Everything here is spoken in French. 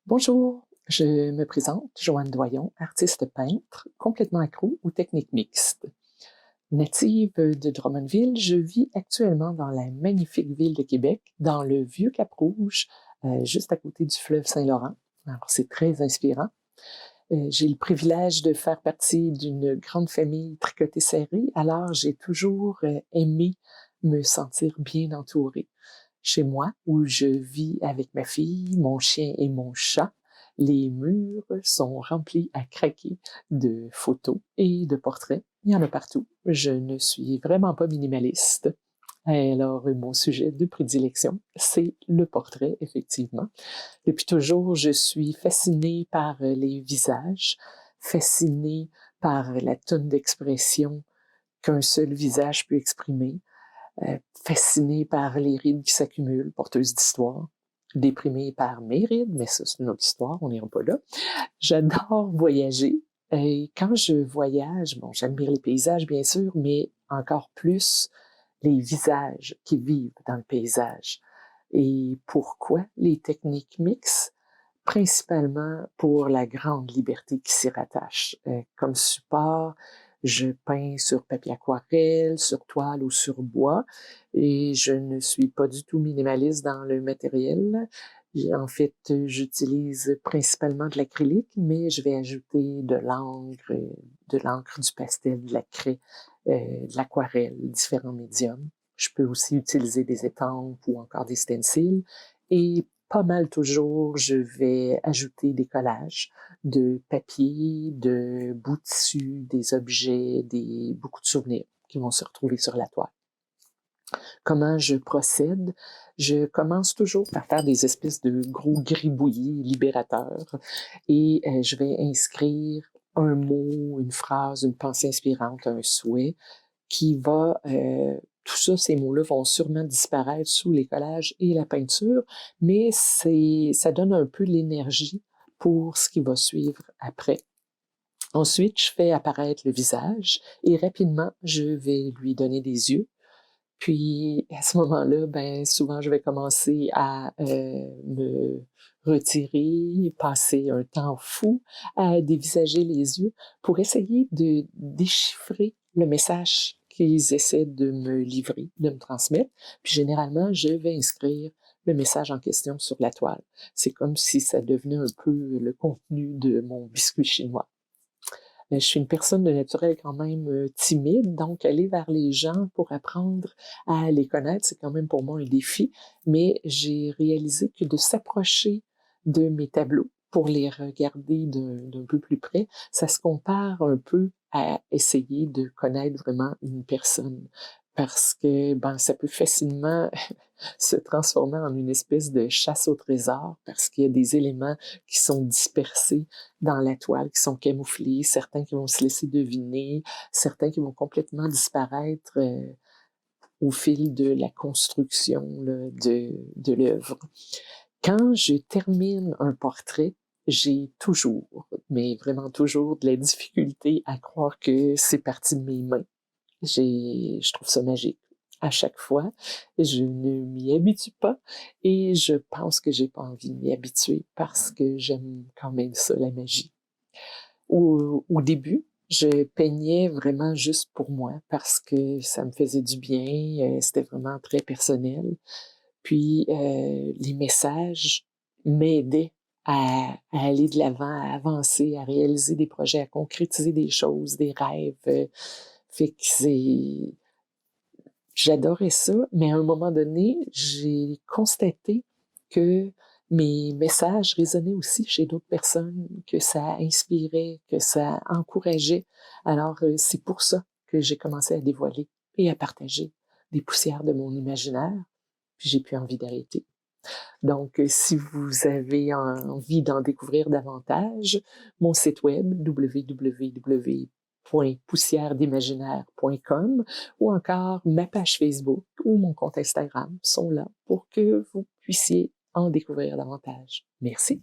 Bonjour, je me présente, Joanne Doyon, artiste peintre, complètement accro aux techniques mixtes. Native de Drummondville, je vis actuellement dans la magnifique ville de Québec, dans le vieux Cap-Rouge, juste à côté du fleuve Saint-Laurent. Alors, c'est très inspirant. J'ai le privilège de faire partie d'une grande famille tricotée serrée, alors j'ai toujours aimé me sentir bien entourée. Chez moi, où je vis avec ma fille, mon chien et mon chat, les murs sont remplis à craquer de photos et de portraits. Il y en a partout. Je ne suis vraiment pas minimaliste. Alors, mon sujet de prédilection, c'est le portrait, effectivement. Depuis toujours, je suis fascinée par les visages, fascinée par la tonne d'expression qu'un seul visage peut exprimer, fascinée par les rides qui s'accumulent, porteuses d'histoire, déprimée par mes rides, mais ça, c'est une autre histoire, on n'ira pas là. J'adore voyager. Et quand je voyage, bon, j'admire les paysages, bien sûr, mais encore plus les visages qui vivent dans le paysage. Et pourquoi les techniques mixtes? Principalement pour la grande liberté qui s'y rattache. Comme support, je peins sur papier aquarelle, sur toile ou sur bois, et je ne suis pas du tout minimaliste dans le matériel. En fait, j'utilise principalement de l'acrylique, mais je vais ajouter de l'encre, du pastel, de la craie, de l'aquarelle, différents médiums. Je peux aussi utiliser des étampes ou encore des stencils. Et pas mal toujours, je vais ajouter des collages de papier, de bouts de tissu, des objets, beaucoup de souvenirs qui vont se retrouver sur la toile. Comment je procède? Je commence toujours par faire des espèces de gros gribouillis libérateurs et je vais inscrire un mot, une phrase, une pensée inspirante, un souhait qui va... tout ça, ces mots-là vont sûrement disparaître sous les collages et la peinture, mais ça donne un peu l'énergie pour ce qui va suivre après. Ensuite, je fais apparaître le visage et rapidement, je vais lui donner des yeux. Puis, à ce moment-là, ben, souvent, je vais commencer à me retirer, passer un temps fou à dévisager les yeux pour essayer de déchiffrer le message qu'ils essaient de me livrer, de me transmettre. Puis, généralement, je vais inscrire le message en question sur la toile. C'est comme si ça devenait un peu le contenu de mon biscuit chinois. Je suis une personne de naturel quand même timide, donc aller vers les gens pour apprendre à les connaître, c'est quand même pour moi un défi. Mais j'ai réalisé que de s'approcher de mes tableaux pour les regarder d'un peu plus près, ça se compare un peu à essayer de connaître vraiment une personne. Parce que ben, ça peut facilement se transformer en une espèce de chasse au trésor parce qu'il y a des éléments qui sont dispersés dans la toile, qui sont camouflés, certains qui vont se laisser deviner, certains qui vont complètement disparaître au fil de la construction là, de l'œuvre. Quand je termine un portrait, j'ai toujours, mais vraiment toujours, de la difficulté à croire que c'est parti de mes mains. Je trouve ça magique. À chaque fois, je ne m'y habitue pas et je pense que j'ai pas envie de m'y habituer parce que j'aime quand même ça, la magie. Au début, je peignais vraiment juste pour moi parce que ça me faisait du bien, c'était vraiment très personnel. Puis les messages m'aidaient à aller de l'avant, à avancer, à réaliser des projets, à concrétiser des choses, des rêves. Fait que j'adorais ça, mais à un moment donné, j'ai constaté que mes messages résonnaient aussi chez d'autres personnes, que ça inspirait, que ça encourageait. Alors, c'est pour ça que j'ai commencé à dévoiler et à partager des poussières de mon imaginaire, puis j'ai plus envie d'arrêter. Donc, si vous avez envie d'en découvrir davantage, mon site web www.poussièredimaginaire.com ou encore ma page Facebook ou mon compte Instagram sont là pour que vous puissiez en découvrir davantage. Merci.